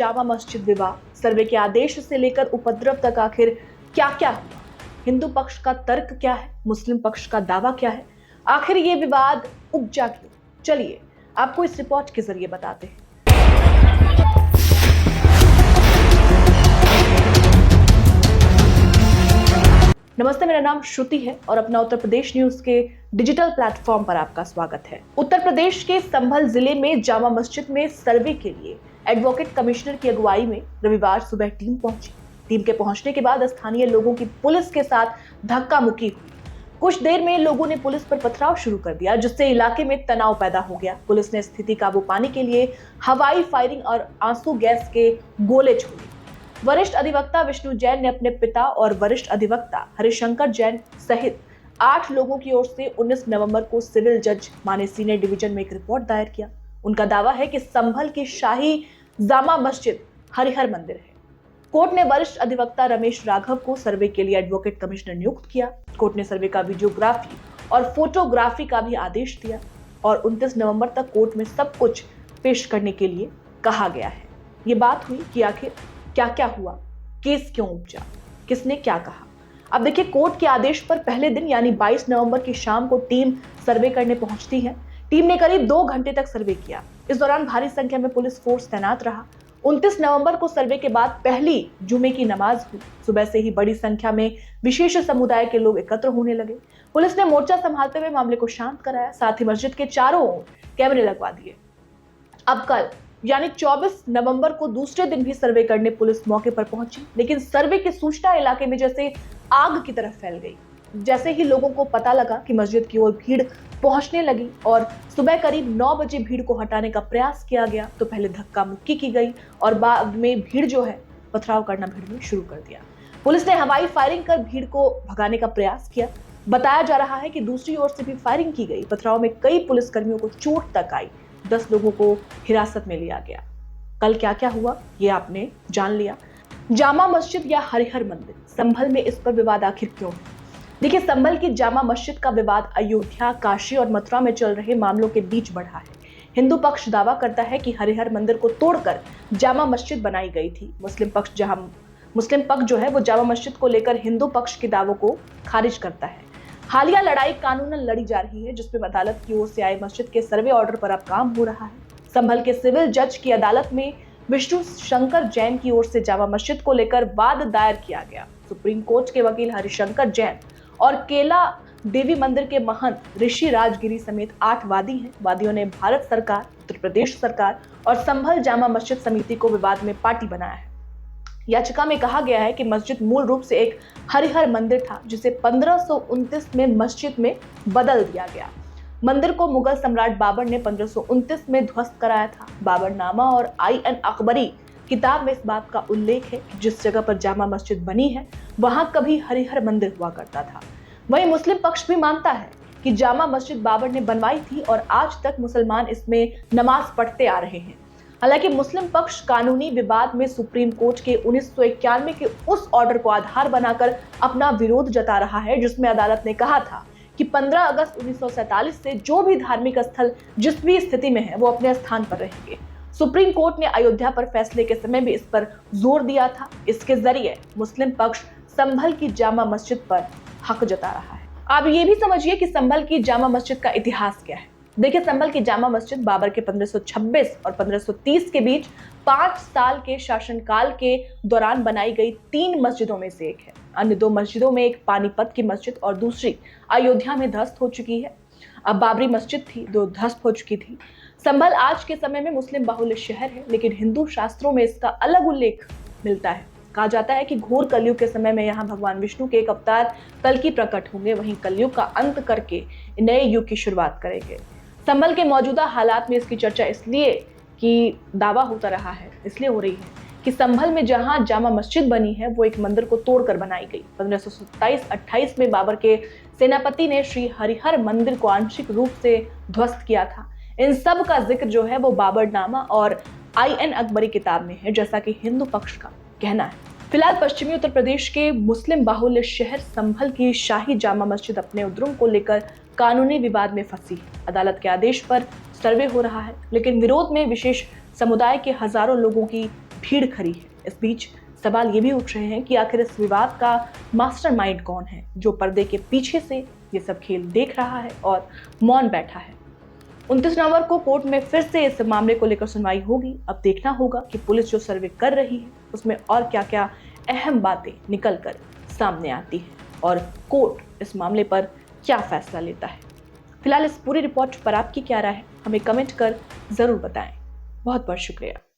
जामा मस्जिद विवाद, सर्वे के आदेश से लेकर उपद्रव तक आखिर क्या क्या हुआ? हिंदू पक्ष का तर्क क्या है, मुस्लिम पक्ष का दावा क्या है, आखिर ये विवाद उपजा क्यों? चलिए आपको इस रिपोर्ट के जरिए बताते हैं। नमस्ते, मेरा नाम श्रुति है और अपना उत्तर प्रदेश न्यूज के डिजिटल प्लेटफॉर्म पर आपका स्वागत है। उत्तर प्रदेश के संभल जिले में जामा मस्जिद में सर्वे के लिए एडवोकेट कमिश्नर की अगुवाई में रविवार सुबह टीम पहुंची। टीम के पहुंचने के बाद स्थानीय लोगों की पुलिस के साथ धक्का मुक्की हुई। कुछ देर में लोगों ने पुलिस पर पथराव शुरू कर दिया, जिससे इलाके में तनाव पैदा हो गया। पुलिस ने स्थिति काबू पाने के लिए हवाई फायरिंग और आंसू गैस के गोले छोड़े। वरिष्ठ अधिवक्ता विष्णु जैन ने अपने पिता और वरिष्ठ अधिवक्ता हरिशंकर जैन सहित 8 लोगों की ओर से 19 नवंबर को सिविल जज माने सीनियर डिवीजन में एक रिपोर्ट दायर किया। उनका दावा है कि संभल की शाही जामा मस्जिद हरिहर मंदिर है। कोर्ट ने वरिष्ठ अधिवक्ता रमेश राघव को सर्वे के लिए एडवोकेट कमिश्नर नियुक्त किया। कोर्ट ने सर्वे का वीडियोग्राफी और फोटोग्राफी का भी आदेश दिया और 29 नवंबर तक कोर्ट में सब कुछ पेश करने के लिए कहा गया है। ये बात हुई कि आखिर क्या क्या हुआ, केस क्यों उपजा, किसने क्या कहा। अब देखिए, कोर्ट के आदेश पर पहले दिन यानी 22 नवंबर की शाम को टीम सर्वे करने पहुंचती है। टीम ने करीब 2 घंटे तक सर्वे किया। इस दौरान भारी संख्या में पुलिस फोर्स तैनात रहा। 29 नवंबर को सर्वे के बाद पहली जुमे की नमाज हुई। सुबह से ही बड़ी संख्या में विशेष समुदाय के लोग एकत्र होने लगे। पुलिस ने मोर्चा संभालते हुए मामले को शांत कराया। साथ ही मस्जिद के चारों ओर कैमरे लगवा दिए। अब कल यानी 24 नवंबर को दूसरे दिन भी सर्वे करने पुलिस मौके पर पहुंची, लेकिन सर्वे की सूचना इलाके में जैसे आग की तरह फैल गई। जैसे ही लोगों को पता लगा कि मस्जिद की ओर भीड़ पहुंचने लगी और सुबह करीब 9 बजे भीड़ को हटाने का प्रयास किया गया, तो पहले धक्का मुक्की की गई और बाद में भीड़ जो है पथराव करना भीड़ में शुरू कर दिया। पुलिस ने हवाई फायरिंग कर भीड़ को भगाने का प्रयास किया। बताया जा रहा है कि दूसरी ओर से भी फायरिंग की गई। पथराव में कई पुलिसकर्मियों को चोट तक आई। 10 लोगों को हिरासत में लिया गया। कल क्या क्या हुआ ये आपने जान लिया। जामा मस्जिद या हरिहर मंदिर, संभल में इस पर विवाद आखिर क्यों है? देखिए, संभल की जामा मस्जिद का विवाद अयोध्या, काशी और मथुरा में चल रहे मामलों के बीच बढ़ा है। हिंदू पक्ष दावा करता है कि हरिहर मंदिर को तोड़कर जामा मस्जिद बनाई गई थी। मुस्लिम पक्ष जो है वो जामा मस्जिद को लेकर हिंदू पक्ष के दावों को खारिज करता है। हालिया लड़ाई कानूनन लड़ी जा रही है, जिसमें अदालत की ओर से आए मस्जिद के सर्वे ऑर्डर पर अब काम हो रहा है। संभल के सिविल जज की अदालत में विष्णु शंकर जैन की ओर से जामा मस्जिद को लेकर वाद दायर किया गया। सुप्रीम कोर्ट के वकील हरिशंकर जैन और केला देवी मंदिर के महंत ऋषि राजगिरी समेत 8 वादी हैं। वादियों ने भारत सरकार, उत्तर प्रदेश सरकार और संभल जामा मस्जिद समिति को विवाद में पार्टी बनाया है। याचिका में कहा गया है कि मस्जिद मूल रूप से एक हरिहर मंदिर था, जिसे 1529 में मस्जिद में बदल दिया गया। मंदिर को मुगल सम्राट बाबर ने 1529 में ध्वस्त कराया था। बाबरनामा और IN अकबरी किताब में इस बात का उल्लेख है कि जिस जगह पर जामा मस्जिद बनी है वहां कभी हरिहर मंदिर हुआ करता था। वहीं मुस्लिम पक्ष भी मानता है कि जामा मस्जिद बाबर ने बनवाई थी और आज तक मुसलमान इसमें नमाज पढ़ते आ रहे हैं। हालांकि मुस्लिम पक्ष कानूनी विवाद में सुप्रीम कोर्ट के 1991 के उस ऑर्डर को आधार बनाकर अपना विरोध जता रहा है, जिसमें अदालत ने कहा था कि 15 अगस्त 1947 से जो भी धार्मिक स्थल जिस भी स्थिति में है वो अपने स्थान पर रहेंगे। सुप्रीम कोर्ट ने अयोध्या पर फैसले के समय भी इस पर जोर दिया था। इसके जरिए मुस्लिम पक्ष संभल की जामा मस्जिद पर हक जता रहा है। आप ये भी समझिए कि संभल की जामा मस्जिद का इतिहास क्या है। देखिए, संभल की जामा मस्जिद बाबर के 1526 और 1530 के बीच 5 साल के शासनकाल के दौरान बनाई गई 3 मस्जिदों में से एक है। अन्य 2 मस्जिदों में एक पानीपत की मस्जिद और दूसरी अयोध्या में ध्वस्त हो चुकी है। अब बाबरी मस्जिद थी, 2 ध्वस्त हो चुकी थी। संभल आज के समय में मुस्लिम बाहुल्य शहर है, लेकिन हिंदू शास्त्रों में इसका अलग उल्लेख मिलता है। कहा जाता है कि घोर कलयुग के समय में यहाँ भगवान विष्णु के एक अवतार कल्कि प्रकट होंगे, वहीं कलयुग का अंत करके नए युग की शुरुआत करेंगे। संभल के मौजूदा हालात में इसकी चर्चा इसलिए कि दावा होता रहा है, इसलिए हो रही है कि संभल में जहां जामा मस्जिद बनी है वो एक मंदिर को तोड़कर बनाई गई। 1527-28 में बाबर के सेनापति ने श्री हरिहर मंदिर को आंशिक रूप से ध्वस्त किया था। इन सब का जिक्र जो है वो बाबरनामा और IN अकबरी किताब में है, जैसा कि हिंदू पक्ष का कहना है। फिलहाल पश्चिमी उत्तर प्रदेश के मुस्लिम बाहुल्य शहर संभल की शाही जामा मस्जिद अपने उद्रम को लेकर कानूनी विवाद में फंसी है। अदालत के आदेश पर सर्वे हो रहा है, लेकिन विरोध में विशेष समुदाय के हजारों लोगों की भीड़ खड़ी है। इस बीच सवाल ये भी उठ रहे हैं कि आखिर इस विवाद का मास्टरमाइंड कौन है, जो पर्दे के पीछे से ये सब खेल देख रहा है और मौन बैठा है। 29 नवंबर को कोर्ट में फिर से इस मामले को लेकर सुनवाई होगी। अब देखना होगा कि पुलिस जो सर्वे कर रही है उसमें और क्या क्या अहम बातें निकल कर सामने आती है और कोर्ट इस मामले पर क्या फैसला लेता है। फिलहाल इस पूरी रिपोर्ट पर आपकी क्या राय है, हमें कमेंट कर जरूर बताएं। बहुत बहुत शुक्रिया।